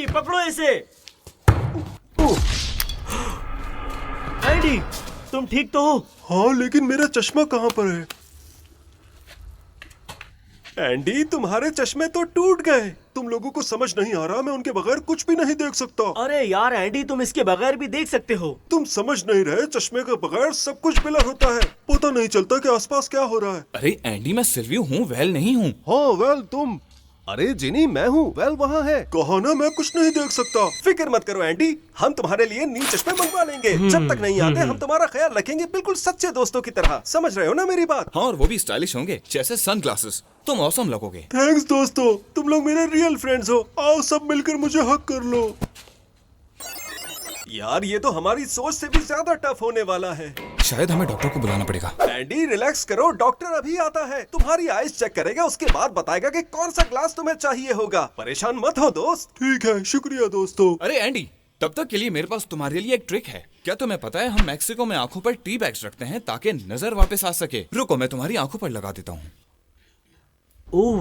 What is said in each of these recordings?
Andy पकड़ो इसे। Andy तुम ठीक तो हो? हाँ, लेकिन मेरा चश्मा कहाँ पर है? एंडी, तुम्हारे चश्मे तो टूट गए। तुम लोगों को समझ नहीं आ रहा, मैं उनके बगैर कुछ भी नहीं देख सकता। अरे यार एंडी, तुम इसके बगैर भी देख सकते हो। तुम समझ नहीं रहे, चश्मे के बगैर सब कुछ ब्लर होता है। पता नहीं चलता कि आसपास क्या हो रहा है। अरे एंडी, मैं सिल्वियो हूँ, वेल नहीं हूँ। हाँ वेल तुम। अरे जिनी मैं हूँ, वेल वहाँ है। कहा ना मैं कुछ नहीं देख सकता। फिक्र मत करो एंडी, हम तुम्हारे लिए नी चश्मे मंगवा लेंगे। जब तक नहीं आते हम तुम्हारा ख्याल रखेंगे, बिल्कुल सच्चे दोस्तों की तरह। समझ रहे हो ना मेरी बात? हाँ, और वो भी स्टाइलिश होंगे, जैसे सनग्लासेस। तुम औसम लगोगे। थैंक्स दोस्तों, तुम लोग मेरे रियल फ्रेंड्स हो। आओ सब मिलकर मुझे हक कर लो। यार ये तो हमारी सोच से भी ज्यादा टफ होने वाला है। शायद हमें डॉक्टर को बुलाना पड़ेगा। एंडी रिलैक्स करो, डॉक्टर अभी आता है। तुम्हारी आईज चेक करेगा, उसके बाद बताएगा कि कौन सा ग्लास तुम्हें चाहिए होगा। परेशान मत हो दोस्त। ठीक है, शुक्रिया दोस्तों। अरे एंडी, तब तक के लिए मेरे पास तुम्हारे लिए एक ट्रिक है। क्या तुम्हें पता है, हम मैक्सिको में आंखों पर टी बैग्स रखते हैं ताकि नजर वापस आ सके। रुको, मैं तुम्हारी आंखों पर लगा देता हूँ।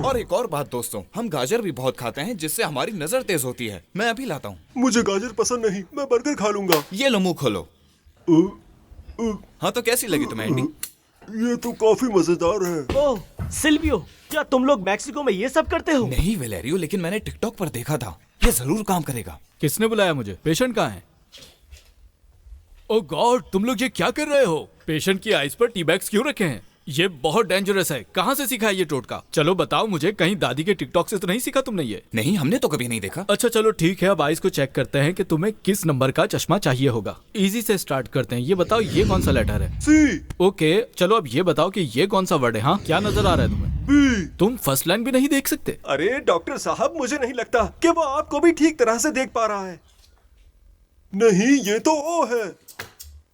और एक और बात दोस्तों, हम गाजर भी बहुत खाते हैं जिससे हमारी नजर तेज होती है। मैं अभी लाता हूँ। मुझे गाजर पसंद नहीं, मैं बर्गर खा लूंगा। ये लो, मुंह खोलो। हाँ तो कैसी लगी तुम्हें एंडी? ये तो काफी मजेदार है। ओह सिल्वियो, क्या तुम लोग मैक्सिको में ये सब करते हो? नहीं वेलेरियो, लेकिन मैंने टिकटॉक पर देखा था, ये जरूर काम करेगा। किसने बुलाया मुझे? पेशेंट कहाँ है? ओह गॉड, तुम लोग ये क्या कर रहे हो? पेशेंट की आइज पर टी बैग्स क्यों रखे हैं? ये बहुत डेंजरस है। कहाँ से सीखा है ये टोटका? चलो बताओ मुझे, कहीं दादी के टिकटॉक से तो नहीं सीखा तुमने ये? नहीं, हमने तो कभी नहीं देखा। अच्छा चलो ठीक है, अब आइज को चेक करते हैं कि तुम्हें किस नंबर का चश्मा चाहिए होगा। इजी से स्टार्ट करते हैं। ये बताओ ये कौन सा लेटर है? सी। ओके चलो अब ये बताओ कि ये कौन सा वर्ड है? हाँ क्या नजर आ रहा है तुम्हें? बी। तुम फर्स्ट लाइन भी नहीं देख सकते? अरे डॉक्टर साहब, मुझे नहीं लगता कि वो आपको भी ठीक तरह से देख पा रहा है। नहीं, ये तो ओ है।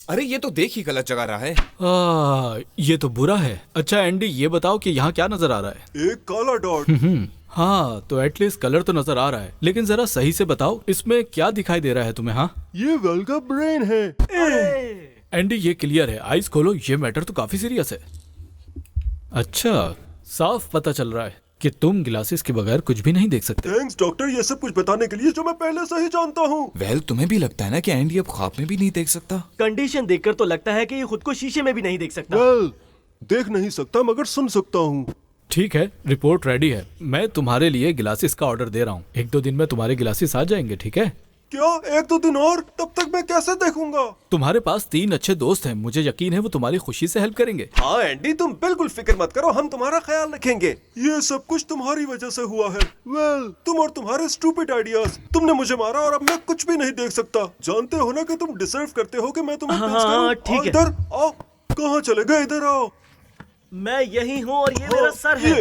अरे ये तो देख ही गलत जगह रहा है। ये तो बुरा है। अच्छा एंडी, ये बताओ कि यहाँ क्या नजर आ रहा है? एक काला डॉट। हाँ तो एटलीस्ट कलर तो नजर आ रहा है, लेकिन जरा सही से बताओ इसमें क्या दिखाई दे रहा है तुम्हें? हाँ ये वेल का ब्रेन है। एंडी ये क्लियर है, आइज खोलो, ये मैटर तो काफी सीरियस है। अच्छा, साफ पता चल रहा है कि तुम ग्लासेस के बगैर कुछ भी नहीं देख सकते। थैंक्स डॉक्टर, ये सब कुछ बताने के लिए जो मैं पहले से ही जानता हूँ। वेल, तुम्हें भी लगता है ना कि एंडी अब ख्वाब में भी नहीं देख सकता? कंडीशन देखकर तो लगता है कि ये खुद को शीशे में भी नहीं देख सकता। वेल, देख नहीं सकता मगर सुन सकता हूँ। ठीक है, रिपोर्ट रेडी है। मैं तुम्हारे लिए ग्लासेस का ऑर्डर दे रहा हूँ। 1-2 दिन में तुम्हारे ग्लासेस आ जाएंगे, ठीक है? क्या 1-2 दिन और? तब तक मैं कैसे देखूंगा? तुम्हारे पास 3 अच्छे दोस्त हैं, मुझे यकीन है वो तुम्हारी खुशी से हेल्प करेंगे। हाँ एंडी, तुम बिल्कुल फिक्र मत करो, हम तुम्हारा ख्याल रखेंगे। ये सब कुछ तुम्हारी वजह से हुआ है। वेल, तुम और तुम्हारे स्टूपिड आइडियाज। तुमने मुझे मारा और अब मैं कुछ भी नहीं देख सकता। जानते हो ना कि तुम डिजर्व करते हो कि मैं तुम्हें हाँ, पेश करूं। ठीक है। इधर आओ। कहाँ चले गए? इधर आओ। मैं यही हूँ और ये मेरा सर है।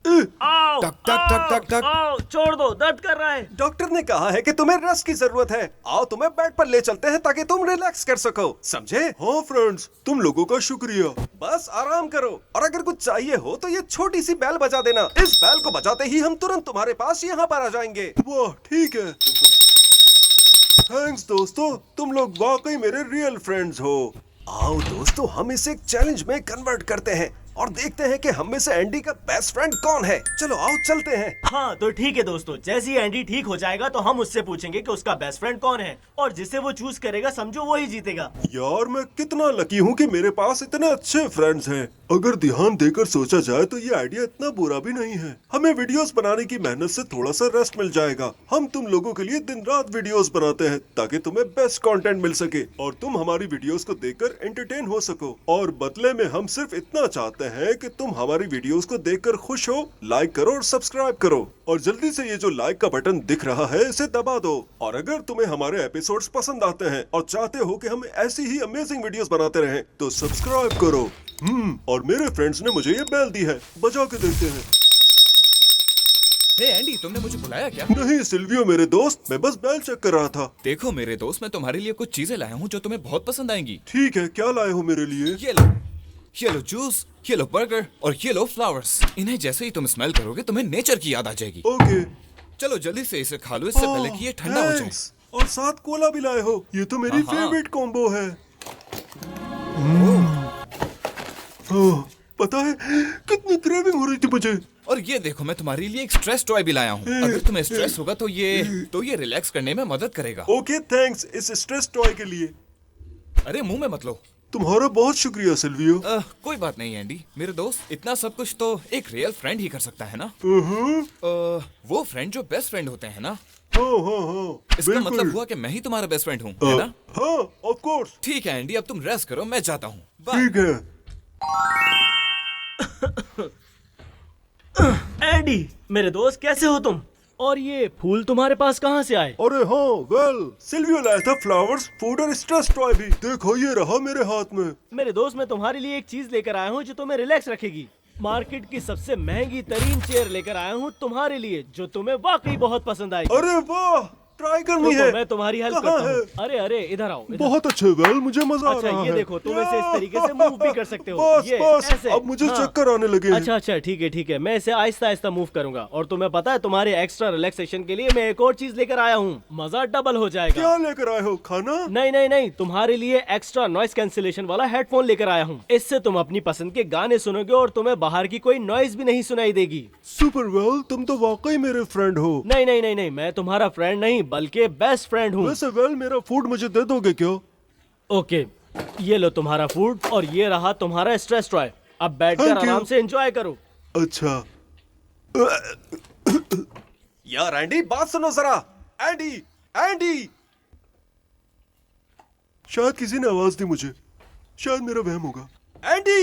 आओ, टक, टक, टक, टक, टक। आओ, छोड़ दो, दर्द कर रहा है। डॉक्टर ने कहा है कि तुम्हें रेस्ट की जरूरत है। आओ तुम्हें बेड पर ले चलते हैं ताकि तुम रिलैक्स कर सको, समझे? हाँ फ्रेंड्स, तुम लोगों का शुक्रिया। बस आराम करो, और अगर कुछ चाहिए हो तो ये छोटी सी बेल बजा देना। इस बेल को बजाते ही हम तुरंत तुम्हारे पास यहाँ पर आ जाएंगे। वाह, ठीक है। थैंक्स दोस्तों, तुम लोग वाकई मेरे रियल फ्रेंड्स हो। आओ दोस्तों, हम इसे एक चैलेंज में कन्वर्ट करते हैं और देखते हैं कि हम में से एंडी का बेस्ट फ्रेंड कौन है। चलो आओ चलते हैं। हाँ तो ठीक है दोस्तों, जैसे ही एंडी ठीक हो जाएगा तो हम उससे पूछेंगे कि उसका बेस्ट फ्रेंड कौन है, और जिसे वो चूज करेगा समझो वो ही जीतेगा। यार मैं कितना लकी हूँ कि मेरे पास इतने अच्छे फ्रेंड्स हैं। अगर ध्यान देकर सोचा जाए तो ये आइडिया इतना बुरा भी नहीं है। हमें वीडियोस बनाने की मेहनत से थोड़ा सा रेस्ट मिल जाएगा। हम तुम लोगों के लिए दिन रात वीडियोस बनाते हैं ताकि तुम्हें बेस्ट कंटेंट मिल सके और तुम हमारी वीडियोस को देखकर एंटरटेन हो सको। और बदले में हम सिर्फ इतना चाहते हैं कि तुम हमारी वीडियोस को देखकर खुश हो। लाइक करो और सब्सक्राइब करो, और जल्दी से ये जो लाइक का बटन दिख रहा है इसे दबा दो। और अगर तुम्हें हमारे एपिसोड्स पसंद आते हैं और चाहते हो कि हम ऐसी ही अमेजिंग वीडियोस बनाते रहें तो सब्सक्राइब करो। और मेरे फ्रेंड्स ने मुझे ये बेल दी है, बजा के देखते हैं। हे एंडी, तुमने मुझे बुलाया क्या? नहीं सिल्वियो मेरे दोस्त, मैं बस बेल चेक कर रहा था। देखो मेरे दोस्त, मैं तुम्हारे लिए कुछ चीजें लाया हूँ जो तुम्हें बहुत पसंद आएंगी। ठीक है, क्या लाए हो मेरे लिए? ये लो जूस, ये लो बर्गर और ये लो फ्लावर्स। इन्हें जैसे ही तुम स्मेल करोगे तुम्हें नेचर की याद आ जाएगी। ओके। चलो जल्दी से इसे खा लो, इससे पहले कि ये ठंडा हो जाए। थैंक्स। और साथ कोला भी लाए हो, ये तो मेरी हाँ। फेवरेट कॉम्बो है। पता है कितनी क्रेविंग हो रही थी मुझे। और ये देखो, मैं तुम्हारे लिए एक स्ट्रेस टॉय भी लाया हूँ। अगर तुम्हें स्ट्रेस होगा तो ये रिलैक्स करने में मदद करेगा। ओके थैंक्स इस स्ट्रेस टॉय के लिए। अरे मुंह में मत लो। तुम्हारा बहुत शुक्रिया सिल्वियो। कोई बात नहीं एंडी, मेरे दोस्त, इतना सब कुछ तो एक रियल फ्रेंड ही कर सकता है ना। वो फ्रेंड जो बेस्ट फ्रेंड होते हैं ना। हाँ इसका मतलब हुआ कि मैं ही तुम्हारा बेस्ट फ्रेंड हूँ, है ना? हाँ ऑफ कोर्स। ठीक है एंडी, अब तुम रेस्ट करो, मैं जाता हूँ। बाय। ठीक है। एंडी, मेरे दोस्त कैसे हो तुम? और ये फूल तुम्हारे पास कहाँ से आए? अरे हाँ वेल, सिल्वियो लाया था फ्लावर्स, फूड और स्ट्रेस टॉय भी। देखो ये रहा मेरे हाथ में। मेरे दोस्त, मैं तुम्हारे लिए एक चीज लेकर आया हूँ जो तुम्हें रिलैक्स रखेगी। मार्केट की सबसे महंगी तरीन चेयर लेकर आया हूँ तुम्हारे लिए, जो तुम्हें वाकई बहुत पसंद आएगी। अरे वाह, ट्राई करनी है। मैं तुम्हारी हेल्प कहाँ करता है? हूँ। अरे अरे इधर आओ, इधर। बहुत अच्छे वेल, मुझे मजा आ अच्छा रहा ये है। देखो, तुम इसे इस तरीके से मूव भी कर सकते हो। बस ये बस, ऐसे। अब मुझे हाँ। चक्कर आने लगे हैं। अच्छा अच्छा ठीक है, मैं इसे आहिस्ता आहिस्ता मूव करूंगा। और तुम्हें पता है, तुम्हारे एक्स्ट्रा रिलैक्सेशन के लिए मैं एक और चीज लेकर आया हूँ। मजा डबल हो जाएगा। क्या लेकर आए हो, खाना? नहीं नहीं नहीं, तुम्हारे लिए एक्स्ट्रा नॉइस कैंसिलेशन वाला हेडफोन लेकर आया हूँ। इससे तुम अपनी पसंद के गाने सुनोगे और तुम्हें बाहर की कोई नॉइज भी नहीं सुनाई देगी। सुपर वेल, तुम तो वाकई मेरे फ्रेंड हो। नहीं नहीं नहीं नहीं, मैं तुम्हारा फ्रेंड नहीं बल्कि बेस्ट फ्रेंड हूँ। वैसे वेल, मेरा फूड मुझे दे दोगे क्या? ओके, ये लो तुम्हारा फूड और ये रहा तुम्हारा स्ट्रेस टॉय। अब बैठकर Thank you. आराम से एंजॉय करो। अच्छा। यार एंडी, बात सुनो जरा। Andy, Andy. शायद किसी ने आवाज दी मुझे, शायद मेरा वहम होगा। एंडी,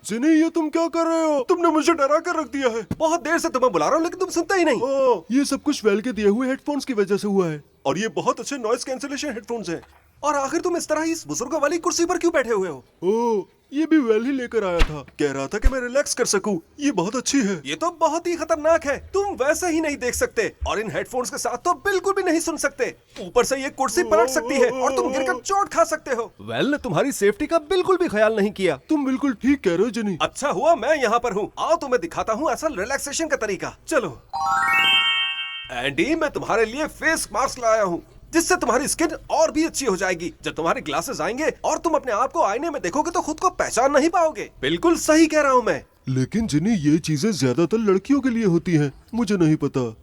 जिनी, ये तुम क्या कर रहे हो? तुमने मुझे डरा कर रख दिया है। बहुत देर से तुम्हें बुला रहा हूँ लेकिन तुम सुनते ही नहीं। ये सब कुछ वेल के दिए हुए हेडफोन्स की वजह से हुआ है, और ये बहुत अच्छे नॉइस कैंसिलेशन हेडफोन्स हैं। और आखिर तुम इस तरह ही इस बुजुर्गों वाली कुर्सी पर क्यों बैठे हुए हो? ओह, ये भी वेल ही लेकर आया था। कह रहा था कि मैं रिलैक्स कर सकूं। ये बहुत अच्छी है। ये तो बहुत ही खतरनाक है। तुम वैसे ही नहीं देख सकते और इन हेडफोन्स के साथ तो बिल्कुल भी नहीं सुन सकते। ऊपर से ये कुर्सी पलट सकती है और तुम गिरकर चोट खा सकते हो। वेल, तुम्हारी सेफ्टी का बिल्कुल भी ख्याल नहीं किया। तुम बिल्कुल ठीक कह रहे हो जिनी। अच्छा हुआ मैं यहाँ पर हूँ। आओ तुम्हें दिखाता हूँ असल रिलैक्सेशन का तरीका। चलो एंडी, मैं तुम्हारे लिए फेस मास्क लाया हूँ जिससे तुम्हारी स्किन और भी अच्छी हो जाएगी। जब तुम्हारे ग्लासेस आएंगे और तुम अपने आप को आईने में देखोगे तो खुद को पहचान नहीं पाओगे। बिल्कुल सही कह रहा हूँ मैं। लेकिन जिनी, ये चीजें ज्यादातर लड़कियों के लिए होती हैं। मुझे नहीं पता।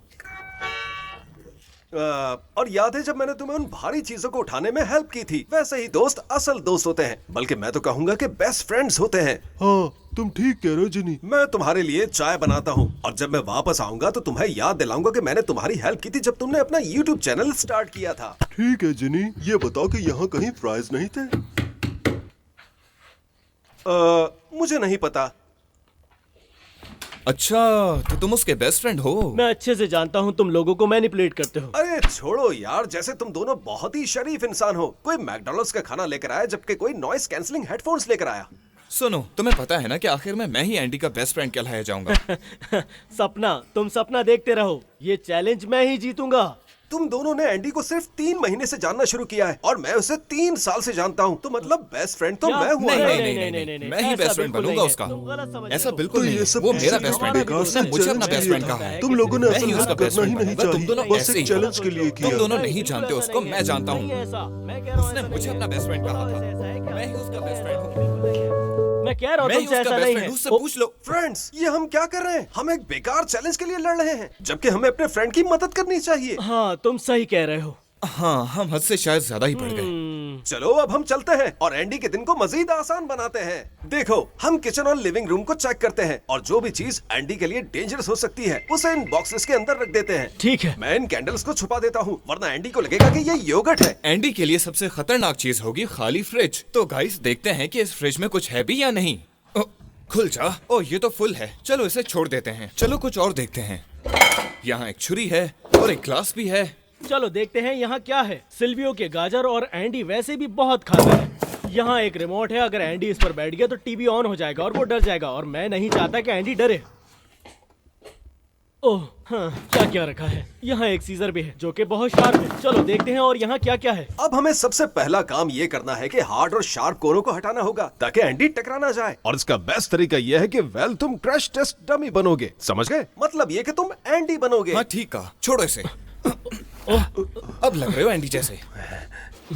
और याद है जब मैंने तुम्हें उन भारी चीजों को उठाने में हेल्प की थी? वैसे ही दोस्त असल दोस्त होते हैं, बल्कि मैं तो कहूंगा कि बेस्ट फ्रेंड्स होते हैं। हाँ, तुम ठीक कह रहे हो जिनी। मैं तुम्हारे लिए चाय बनाता हूँ और जब मैं वापस आऊंगा तो तुम्हें याद दिलाऊंगा कि मैंने तुम्हारी हेल्प की थी जब तुमने अपना YouTube चैनल स्टार्ट किया था। ठीक है जिनी, ये बताओ कि यहाँ कहीं फ्राइज नहीं थे? मुझे नहीं पता। अच्छा, तो तुम उसके बेस्ट फ्रेंड हो? मैं अच्छे से जानता हूँ तुम लोगों को मैनिपुलेट करते हो। अरे छोड़ो यार, जैसे तुम दोनों बहुत ही शरीफ इंसान हो। कोई मैकडॉनल्ड्स का खाना लेकर आया जबकि कोई नॉइस कैंसलिंग हेडफोन्स लेकर आया। सुनो, तुम्हें पता है ना कि आखिर में मैं ही एंडी का बेस्ट फ्रेंड कहलाया जाऊंगा। सपना, तुम सपना देखते रहो, ये चैलेंज मैं ही जीतूंगा। तुम दोनों ने एंडी को सिर्फ 3 महीने से जानना शुरू किया है और मैं उसे 3 साल से जानता हूँ। तो मतलब बेस्ट फ्रेंड तो क्या? मैं हुआ। नहीं, मैं ही बेस्ट फ्रेंड बनूंगा उसका। ऐसा बिल्कुल तो नहीं ये है, सब वो मेरा चीजें बेस्ट फ्रेंड है। बेकार से उसने मुझे अपना चैलेंज बेस्ट के लिए फ्रेंड कहा है। तुम लोगों ने मैं असल ही में उसका बेस्ट करना ही फ्रेंड नहीं बनूंगा। तुम दोनों चाहिए, बस ऐसे एक ही हो। चैलेंज के लिए तुम किया। दोनों नहीं जानते उसको, मैं जानता हूँ। उसने उसने मुझे अपना बेस्ट फ्रेंड कहा था। मैं ही उसका बेस्ट फ्रेंड हूँ। मैं कह रहा हूँ मैं ही तुमसे उसका ऐसा बेस्ट नहीं फ्रेंड है। हूँ, उससे पूछ लो। फ्रेंड्स, ये हम क्या कर रहे हैं? हम एक बेकार चैलेंज के लिए लड़ रहे हैं जबकि हमें अपने फ्रेंड की मदद करनी चाहिए। हाँ, तुम सही कह रहे हो। हाँ, हम हद से शायद ज्यादा ही बढ़ गए। चलो अब हम चलते हैं और एंडी के दिन को मजीद आसान बनाते हैं। देखो, हम किचन और लिविंग रूम को चेक करते हैं और जो भी चीज एंडी के लिए डेंजरस हो सकती है उसे इन बॉक्सेस के अंदर रख देते हैं। ठीक है। मैं इन कैंडल्स को छुपा देता हूँ वरना एंडी को लगेगा कि ये योगर्ट है। एंडी के लिए सबसे खतरनाक चीज होगी खाली फ्रिज। तो गाइस, देखते हैं कि इस फ्रिज में कुछ है भी या नहीं। ओ, खुल जा। ओ, ये तो फुल है। चलो इसे छोड़ देते हैं। चलो कुछ और देखते हैं। यहाँ एक छुरी है और एक ग्लास भी है। चलो देखते हैं यहाँ क्या है। सिल्वियो के गाजर और एंडी वैसे भी बहुत खाता है। यहाँ एक रिमोट है, अगर एंडी इस पर बैठ गया तो टीवी ऑन हो जाएगा और वो डर जाएगा और मैं नहीं चाहता कि एंडी डरे। ओह हाँ, क्या क्या रखा है। यहाँ एक सीजर भी है जो कि बहुत शार्प है। चलो देखते हैं और यहाँ क्या क्या है। अब हमें सबसे पहला काम ये करना है कि हार्ड और शार्प कोनों को हटाना होगा ताकि एंडी टकरा ना जाए। और इसका बेस्ट तरीका यह है कि वेल, तुम क्रैश टेस्ट डमी बनोगे। समझ गए? मतलब ये कि तुम एंडी बनोगे। हाँ ठीक कहा, छोड़ो इसे। अब लग रहे हो एंडी जैसे।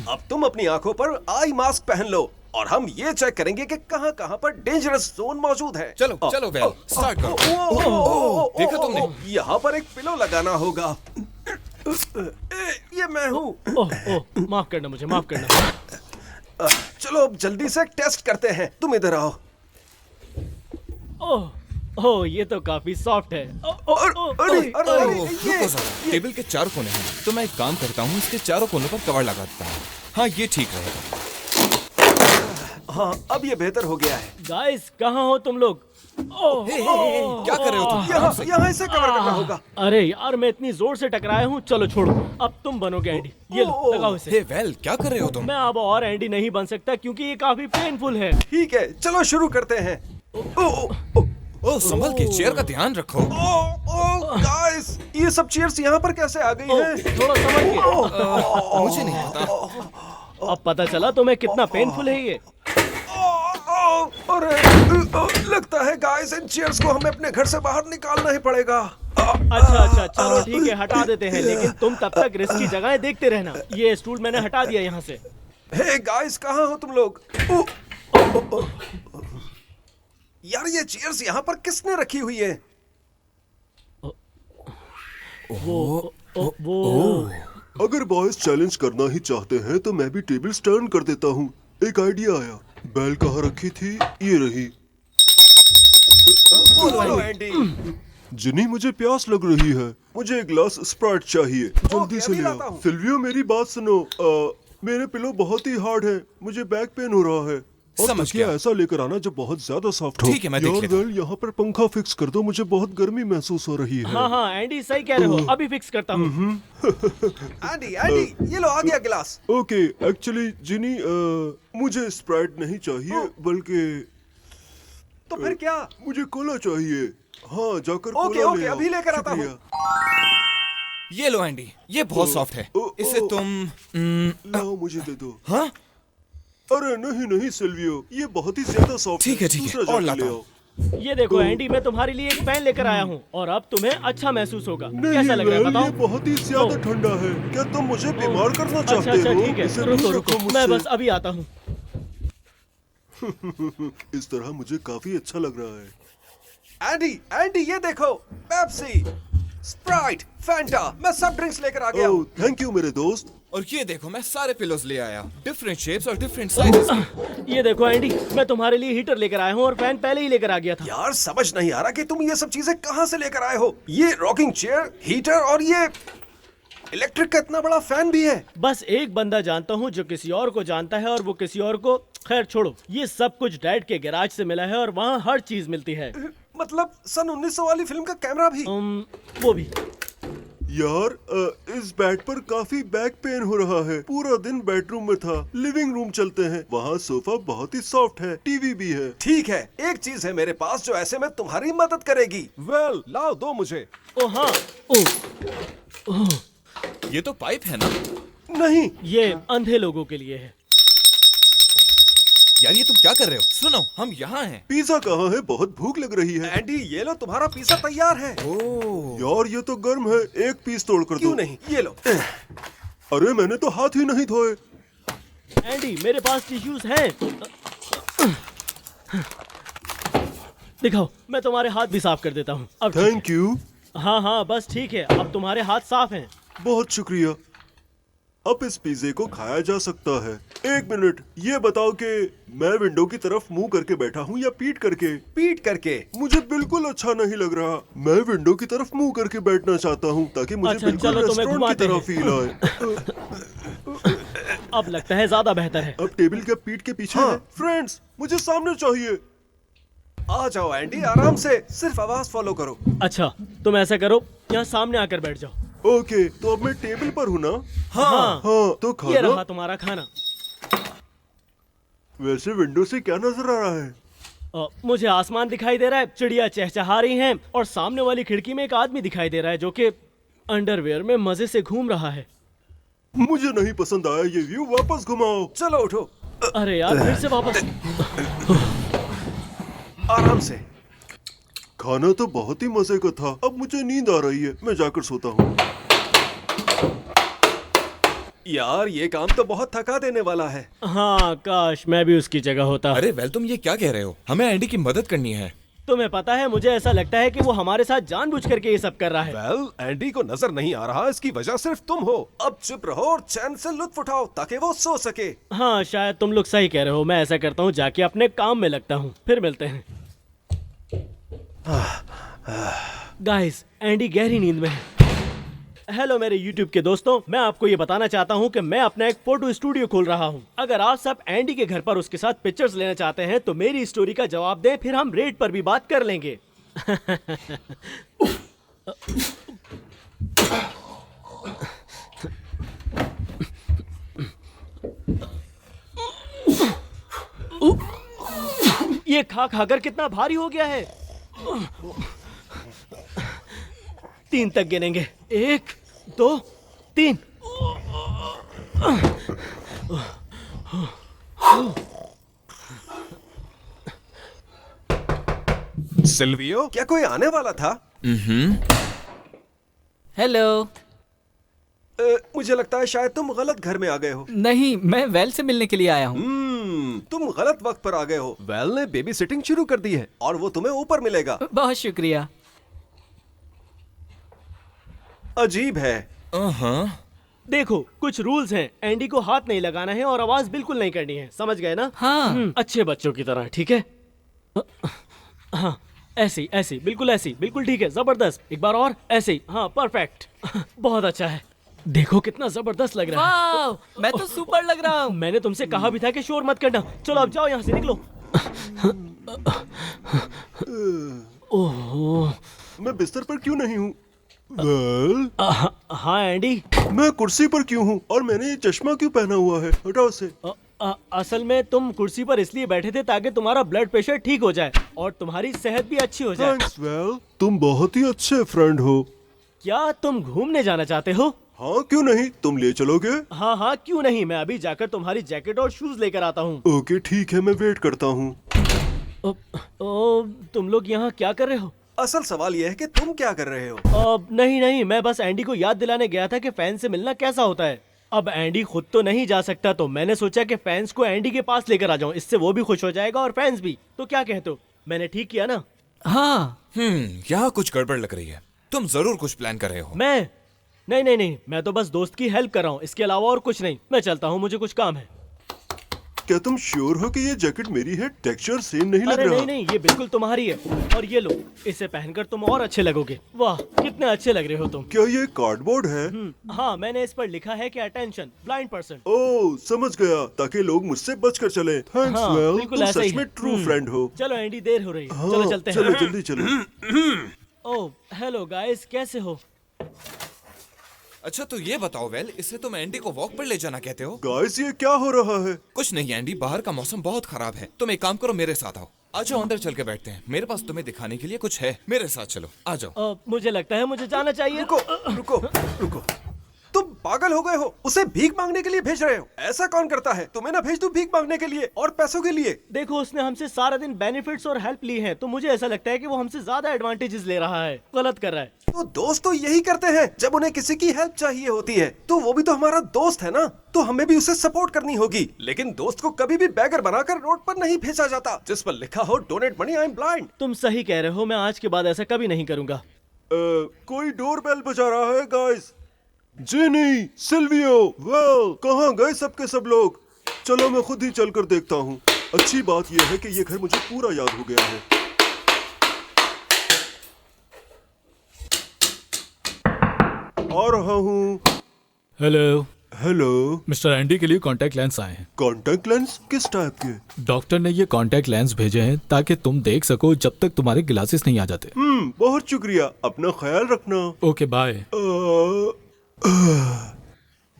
अब तुम अपनी आंखों पर आई मास्क पहन लो और हम ये चेक करेंगे कि कहाँ कहाँ पर डेंजरस जोन मौजूद है। चलो चलो वेल स्टार्ट करो। देखा तुमने? यहाँ पर एक पिलो लगाना होगा। ये मैं हूँ। ओह ओह, माफ करना मुझे, माफ करना। चलो अब जल्दी से टेस्ट करते हैं। तुम इधर आओ। ओह ओह, ये तो काफी सॉफ्ट है। अरे रुको जरा, टेबल के 4 कोने हैं, तो मैं एक काम करता हूँ, इसके चारों कोनों पर कवर लगा देता हूँ। हाँ ये ठीक रहेगा। हाँ अब ये बेहतर हो गया है। गाइस, कहाँ हो तुम लोग? ओह क्या कर रहे हो तुम? यहाँ इसे कवर करना होगा। अरे यार, मैं इतनी जोर से टकराया हूँ। चलो छोड़ो, अब तुम बनोगे एंडी। ये लो, लगाओ इसे। हे वेल, क्या कर रहे हो तुम? मैं अब और एंडी नहीं बन सकता क्योंकि ये काफी पेनफुल है। ठीक है, चलो शुरू करते हैं। ओह संभल के, चेयर का ध्यान रखो। गाइस, ये सब चेयर्स यहाँ पर कैसे आ गई हैं? थोड़ा समझ के। मुझे नहीं पता। अब पता चला तुम्हें कितना पेनफुल है ये। अरे लगता है गाइस, इन चेयर्स को हमें अपने घर से बाहर निकालना ही पड़ेगा। अच्छा अच्छा, चलो ठीक है, हटा देते हैं। लेकिन तुम तब तक रिस्की जगहें देखते रहना। ये स्टूल मैंने हटा दिया यहाँ से। हे गाइस, कहाँ हो तुम लोग? यार ये चेयर्स यहाँ पर किसने रखी हुई है? वो अगर बॉयज चैलेंज करना ही चाहते हैं तो मैं भी टेबल टर्न कर देता हूँ। एक आइडिया आया। बैल कहाँ रखी थी? ये रही। बोलो एंडी। जिनी, मुझे प्यास लग रही है। मुझे एक ग्लास स्प्राइट चाहिए। जल्दी से अभी ले लाता आओ। हूँ। सिल्वियो, मेरी बात सुनो। मेरे पिलो बहुत ही हार्ड है। मुझे बैक पेन हो रहा है। और समझ तकिया गया। ऐसा लेकर आना जो बहुत ज्यादा सॉफ्ट हो। ठीक है, मैं देख यार लेता हूँ। वेल, यहाँ पर पंखा फिक्स कर दो। मुझे बहुत गर्मी महसूस हो रही है। हाँ हाँ एंडी, सही कह रहे हो। अभी फिक्स करता हूँ। एंडी एंडी, ये लो आ गया गिलास। ओके, एक्चुअली जिनी, मुझे स्प्राइट नहीं चाहिए, बल्कि तो फिर क्या? मुझे कोला चाहिए। हाँ, जाकर ओके, कोला ओके, ले आओ। अभी लेकर आता हूँ। शुक्रिया। ये लो एंडी, ये बहुत सॉफ्ट है। इसे तुम लाओ, मुझे दे दो। हाँ अरे नहीं नहीं सिल्वियो, ये बहुत ही ज्यादा सॉफ्ट ठीक है, ठीक है, दूसरा और जाकर लाता ले हूँ। आओ। ये देखो एंडी, मैं तुम्हारे लिए एक फैन लेकर आया हूँ और अब तुम्हें अच्छा महसूस होगा। नहीं कैसा लग रहा है वेल, बताओ? ये बहुत ही ज्यादा ठंडा है। क्या तुम मुझे बीमार करना अच्छा चाहते अच्छा, हो? ठीक है, इसे रुको दूर रुको, रखो मुझसे। मैं बस अभी आता हूँ। इस तरह मुझे काफी अच्छा लग रहा है। एंडी एंडी, ये देखो, पेप्सी, स्प्राइट, फैंटा, मैं सब ड्रिंक्स लेकर आ गया ओह, हूँ। थैंक यू मेरे दोस्त। और ये देखो, मैं सारे पिलोज ले आया, डिफरेंट शेप्स और डिफरेंट साइजेस। ये देखो एंडी, मैं तुम्हारे लिए हीटर लेकर आया हूँ और फैन पहले ही लेकर आ गया था। यार समझ नहीं आ रहा कि तुम ये सब चीजें कहाँ से लेकर आए हो। ये रॉकिंग चेयर, हीटर और ये इलेक्ट्रिक का इतना बड़ा फैन भी है। बस एक बंदा जानता हूँ जो किसी और को जानता है और वो किसी और को। खैर छोड़ो, ये सब कुछ डैड के गैराज से मिला है और वहाँ हर चीज मिलती है। मतलब सन 1900 वाली फिल्म का कैमरा भी। वो भी। यार, इस बेड पर काफी बैक पेन हो रहा है। पूरा दिन बेडरूम में था। लिविंग रूम चलते हैं। वहाँ सोफा बहुत ही सॉफ्ट है, टीवी भी है। ठीक है, एक चीज है मेरे पास जो ऐसे में तुम्हारी मदद करेगी। वेल, लाओ दो मुझे। ओ हाँ, ओ ये तो पाइप है ना? नहीं, ये अंधे लोगों के लिए है। यार ये तुम क्या कर रहे हो? सुनो, हम यहाँ हैं। पिज्जा कहाँ है? बहुत भूख लग रही है। एंडी ये लो, तुम्हारा पिज्जा तैयार है। ओह यार ये तो गर्म है। एक पीस तोड़ कर दो। क्यों नहीं, ये लो। अरे मैंने तो हाथ ही नहीं धोए। एंडी, मेरे पास टिश्यूज हैं। दिखाओ, मैं तुम्हारे हाथ भी साफ कर देता हूँ। अब ठीक थैंक यू। है। हाँ हाँ, बस ठीक है, अब तुम्हारे हाथ साफ हैं। बहुत शुक्रिया। अब इस पिज्जे को खाया जा सकता है। एक मिनट, ये बताओ कि मैं विंडो की तरफ मुंह करके बैठा हूँ या पीठ करके? पीट करके। मुझे बिल्कुल अच्छा नहीं लग रहा। मैं विंडो की तरफ मुंह करके बैठना चाहता हूँ ताकि मुझे अच्छा, बिल्कुल चलो, तुम्हें रेस्टोरेंट की घुमाते तरह हैं। फील आए। अब लगता है ज्यादा बेहतर है। अब टेबल के पीठ के पीछे है। फ्रेंड्स, मुझे सामने चाहिए। आ जाओ एंडी, आराम से, सिर्फ आवाज फॉलो करो। अच्छा, तुम ऐसा करो, यहाँ सामने आकर बैठ जाओ। ओके, तो अब मैं टेबल पर हूँ ना? हाँ, हाँ, तो ये रहा खाना। तुम्हारा खाना। वैसे विंडो से क्या नजर आ रहा है? मुझे आसमान दिखाई दे रहा है, चिड़िया चहचहा रही हैं और सामने वाली खिड़की में एक आदमी दिखाई दे रहा है जो कि अंडरवेयर में मजे से घूम रहा है। मुझे नहीं पसंद आया ये व्यू। वापस घुमाओ। चलो उठो, अरे यार, फिर से वापस। आराम से। खाना तो बहुत ही मजे का था। अब मुझे नींद आ रही है। मैं जाकर सोता हूँ। यार ये काम तो बहुत थका देने वाला है। हाँ, काश मैं भी उसकी जगह होता। अरे वेल, तुम ये क्या कह रहे हो? हमें एंडी की मदद करनी है। तुम्हें पता है, मुझे ऐसा लगता है कि वो हमारे साथ जानबूझ करके ये सब कर रहा है। वेल, एंडी को नजर नहीं आ रहा, इसकी वजह सिर्फ तुम हो। अब चुप रहो और चैन से लुत्फ उठाओ ताकि वो सो सके। हाँ, शायद तुम लोग सही कह रहे हो। मैं ऐसा करता हूँ, जाके अपने काम में लगता हूँ। फिर मिलते हैं। गाइस, एंडी गहरी नींद में है। हेलो मेरे YouTube के दोस्तों, मैं आपको ये बताना चाहता हूँ कि मैं अपना एक फोटो स्टूडियो खोल रहा हूँ। अगर आप सब एंडी के घर पर उसके साथ पिक्चर्स लेना चाहते हैं तो मेरी स्टोरी का जवाब दें, फिर हम रेट पर भी बात कर लेंगे। ये खा खाकर कितना भारी हो गया है। 3 तक गिनेंगे। 1 2 3। सिल्वियो, क्या कोई आने वाला था? हेलो। मुझे लगता है शायद तुम गलत घर में आ गए हो। नहीं, मैं वेल से मिलने के लिए आया हूँ। तुम गलत वक्त पर आ गए हो। वेल ने बेबी सिटिंग शुरू कर दी है और वो तुम्हें ऊपर मिलेगा। बहुत शुक्रिया। अजीब है। देखो, कुछ रूल्स हैं। एंडी को हाथ नहीं लगाना है और आवाज बिल्कुल नहीं करनी है, समझ गए ना? हाँ। अच्छे बच्चों की तरह, ठीक है? हाँ, ऐसी ऐसी, बिल्कुल ऐसी, बिल्कुल ठीक है, जबरदस्त। एक बार और, ऐसे ही। हाँ, परफेक्ट। बहुत अच्छा है। देखो कितना जबरदस्त लग रहा है। वाह, मैं तो सुपर लग रहा हूँ। मैंने तुमसे कहा भी था कि शोर मत करना। चलो अब जाओ यहाँ से, निकलो। ओह, मैं बिस्तर पर क्यों नहीं हूँ? वेल, हाँ एंडी। मैं कुर्सी पर क्यों हूँ और मैंने ये चश्मा क्यों पहना हुआ है? हटाओ उसे। असल में तुम कुर्सी पर इसलिए बैठे थे ताकि तुम्हारा ब्लड प्रेशर ठीक हो जाए और तुम्हारी सेहत भी अच्छी हो जाए। थैंक्स वेल, तुम बहुत ही अच्छे फ्रेंड हो। क्या तुम घूमने जाना चाहते हो? हाँ, क्यों नहीं? तुम ले चलोगे? हाँ हाँ, क्यों नहीं। मैं अभी जाकर तुम्हारी जैकेट और शूज लेकर आता हूँ। ओके ठीक है, मैं वेट करता हूँ। तुम लोग यहाँ क्या कर रहे हो? असल सवाल यह है कि तुम क्या कर रहे हो? नहीं नहीं, मैं बस एंडी को याद दिलाने गया था कि फैन से मिलना कैसा होता है। अब एंडी खुद तो नहीं जा सकता, तो मैंने सोचा कि फैंस को एंडी के पास लेकर आ जाऊं। इससे वो भी खुश हो जाएगा और फैंस भी। तो क्या कहते हो, मैंने ठीक किया ना? हाँ। यहाँ कुछ गड़बड़ लग रही है। तुम जरूर कुछ प्लान कर रहे हो। मैं नहीं नहीं नहीं, मैं तो बस दोस्त की हेल्प कर रहा हूँ, इसके अलावा और कुछ नहीं। मैं चलता हूँ, मुझे कुछ काम है। क्या तुम श्योर हो कि ये जैकेट मेरी है? टेक्सचर सेम नहीं लग अरे रहा। नहीं नहीं, ये बिल्कुल तुम्हारी है। और ये लो, इसे पहनकर तुम और अच्छे लगोगे। वाह, कितने अच्छे लग रहे हो तुम। क्या ये कार्डबोर्ड है? हाँ, मैंने इस पर लिखा है कि अटेंशन ब्लाइंड पर्सन। ओह, समझ गया, ताकि लोग मुझसे बच कर चले। थैंक्स हाँ, वेल, बिल्कुल तुम ऐसा ही सच में है। ट्रू फ्रेंड हो। चलो एंडी, देर हो रही है। हाँ, चलो चलते हैं। चलो जल्दी चलो। ओह हेलो गाइस, कैसे हो? अच्छा तो ये बताओ वेल, इससे तुम एंडी को वॉक पर ले जाना कहते हो? गाइस, ये क्या हो रहा है? कुछ नहीं एंडी, बाहर का मौसम बहुत खराब है। तुम एक काम करो, मेरे साथ आओ। आ जाओ, अंदर चल के बैठते हैं। मेरे पास तुम्हें दिखाने के लिए कुछ है। मेरे साथ चलो, आ जाओ। मुझे लगता है मुझे जाना चाहिए। रुको रुको रुको, तुम पागल हो गए हो? उसे भीख मांगने के लिए भेज रहे हो? ऐसा कौन करता है? तुम्हें ना भेज दूं भीख मांगने के लिए और पैसों के लिए? देखो, उसने हमसे सारा दिन बेनिफिट्स और हेल्प ली है, तो मुझे ऐसा लगता है कि वो हमसे ज्यादा एडवांटेजेस ले रहा है। गलत कर रहा है। तो दोस्त तो यही करते हैं, जब उन्हें किसी की हेल्प चाहिए होती है तो वो भी तो हमारा दोस्त है ना, तो हमें भी उसे सपोर्ट करनी होगी। लेकिन दोस्त को कभी भी बैगर बनाकर रोड पर नहीं भेजा जाता जिस पर लिखा हो donate money, I am blind. तुम सही कह रहे हो, मैं आज के बाद ऐसा कभी नहीं करूंगा। कोई डोरबेल बजा रहा है गाइस। जेनी, सिल्वियो, वेल, कहाँ गए सबके सब लोग? चलो मैं खुद ही चलकर देखता हूँ। अच्छी बात यह है कि ये घर मुझे पूरा याद हो गया है। आ रहा हूँ। हेलो। हेलो। मिस्टर एंडी के लिए कांटेक्ट लेंस आए हैं। कांटेक्ट लेंस किस टाइप के? डॉक्टर ने ये कांटेक्ट लेंस भेजे हैं ताकि तुम देख सको जब तक तुम्हारे ग्लासेस नहीं आ जाते। बहुत शुक्रिया, अपना ख्याल रखना। Okay bye.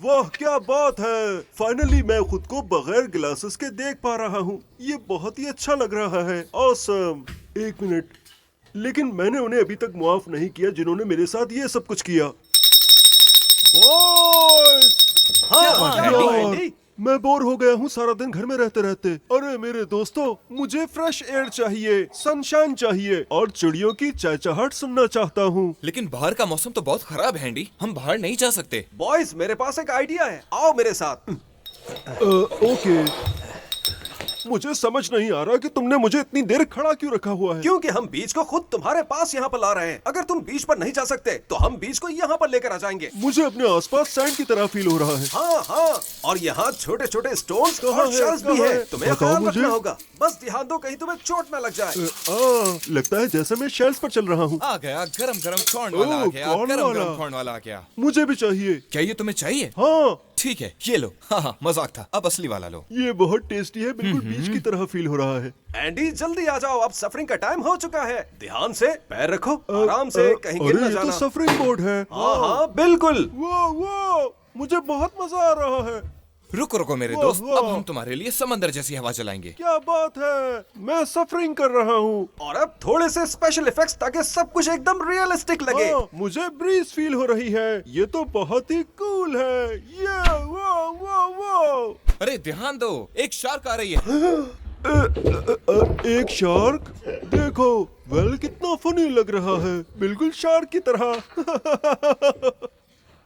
वाह क्या बात है, फाइनली मैं खुद को बगैर ग्लासेस के देख पा रहा हूँ। ये बहुत ही अच्छा लग रहा है। ऑसम। एक मिनट, लेकिन मैंने उन्हें अभी तक मुआफ नहीं किया जिन्होंने मेरे साथ ये सब कुछ किया। बॉयज, हाँ, क्या हुआ, यार, एंडी? मैं बोर हो गया हूँ सारा दिन घर में रहते रहते। अरे मेरे दोस्तों, मुझे फ्रेश एयर चाहिए, सनशाइन चाहिए और चिड़ियों की चहचहाट सुनना चाहता हूँ। लेकिन बाहर का मौसम तो बहुत खराब है एंडी, हम बाहर नहीं जा सकते। बॉयज, मेरे पास एक आइडिया है, आओ मेरे साथ। ओके। मुझे समझ नहीं आ रहा कि तुमने मुझे इतनी देर खड़ा क्यों रखा हुआ है। क्योंकि हम बीच को खुद तुम्हारे पास यहाँ पर ला रहे हैं। अगर तुम बीच पर नहीं जा सकते तो हम बीच को यहाँ पर लेकर आ जाएंगे। मुझे अपने आसपास सैंड की तरह फील हो रहा है। हाँ हाँ, और यहाँ छोटे छोटे स्टोन्स कहाँ और है, शेल्स भी कहाँ है, है? तुम्हें बताओ ख्याल मुझे। रखना होगा। बस ध्यान दो कहीं तुम्हें चोट न लग जाए। लगता है जैसे मैं शेल्फ पर चल रहा हूँ। आ गया गरम गरम कॉर्न वाला, आ ओह, गया कॉर्न गरम वाला। गरम कॉर्न वाला आ गया। मुझे भी चाहिए। क्या ये तुम्हें चाहिए? हाँ, ठीक है, ये लो। हाँ हाँ, मजाक था, अब असली वाला लो। ये बहुत टेस्टी है, बिल्कुल बीच की तरह फील हो रहा है। एंडी जल्दी आ जाओ, अब सफरिंग का टाइम हो चुका है। ध्यान से पैर रखो, आराम से, कहीं गिर अरे न ये तो जाना। सफरिंग बोर्ड है। हाँ हाँ बिल्कुल। वो मुझे बहुत मजा आ रहा है। रुको रुको मेरे वाह, दोस्त, वाह। अब हम तुम्हारे लिए समंदर जैसी हवा चलाएंगे। क्या बात है, मैं सफरिंग कर रहा हूँ। और अब थोड़े से स्पेशल इफेक्ट्स ताकि सब कुछ एकदम रियलिस्टिक लगे। हाँ, मुझे ब्रीज फील हो रही है। ये तो बहुत ही कूल है। ये वो वो वो अरे ध्यान दो, एक शार्क आ रही है। एक शार्क? देखो, वेल कितना फनी लग रहा है, बिल्कुल शार्क की तरह।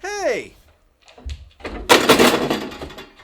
हे,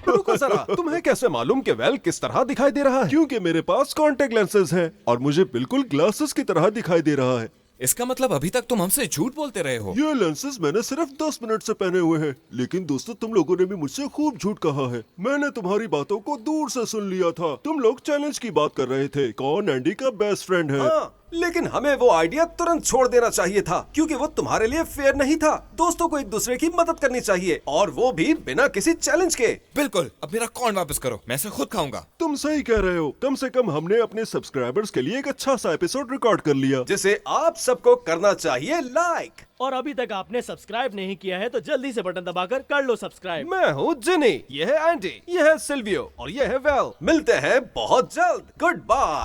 रुको जरा, तुम्हें कैसे मालूम कि वेल किस तरह दिखाई दे रहा है? क्योंकि मेरे पास कांटेक्ट लेंसेज हैं और मुझे बिल्कुल ग्लासेस की तरह दिखाई दे रहा है। इसका मतलब अभी तक तुम हमसे झूठ बोलते रहे हो। ये लेंसेज मैंने सिर्फ 10 मिनट से पहने हुए हैं, लेकिन दोस्तों तुम लोगों ने भी मुझसे खूब झूठ कहा है। मैंने तुम्हारी बातों को दूर से सुन लिया था। तुम लोग चैलेंज की बात कर रहे थे, कौन एंडी का बेस्ट फ्रेंड है। हाँ, लेकिन हमें वो आइडिया तुरंत छोड़ देना चाहिए था, क्योंकि वो तुम्हारे लिए फेयर नहीं था। दोस्तों को एक दूसरे की मदद करनी चाहिए, और वो भी बिना किसी चैलेंज के। बिल्कुल, अब मेरा कॉर्न वापस करो, मैं इसे खुद खाऊंगा। तुम सही कह रहे हो। कम से कम हमने अपने सब्सक्राइबर्स के लिए एक अच्छा सा एपिसोड रिकॉर्ड कर लिया। जिसे आप सबको करना चाहिए लाइक। और अभी तक आपने सब्सक्राइब नहीं किया है तो जल्दी से बटन दबाकर कर लो सब्सक्राइब। मैं हूँ जिनी, ये है एंडी, ये है सिल्वियो और ये है वेल। मिलते हैं बहुत जल्द। Good bye.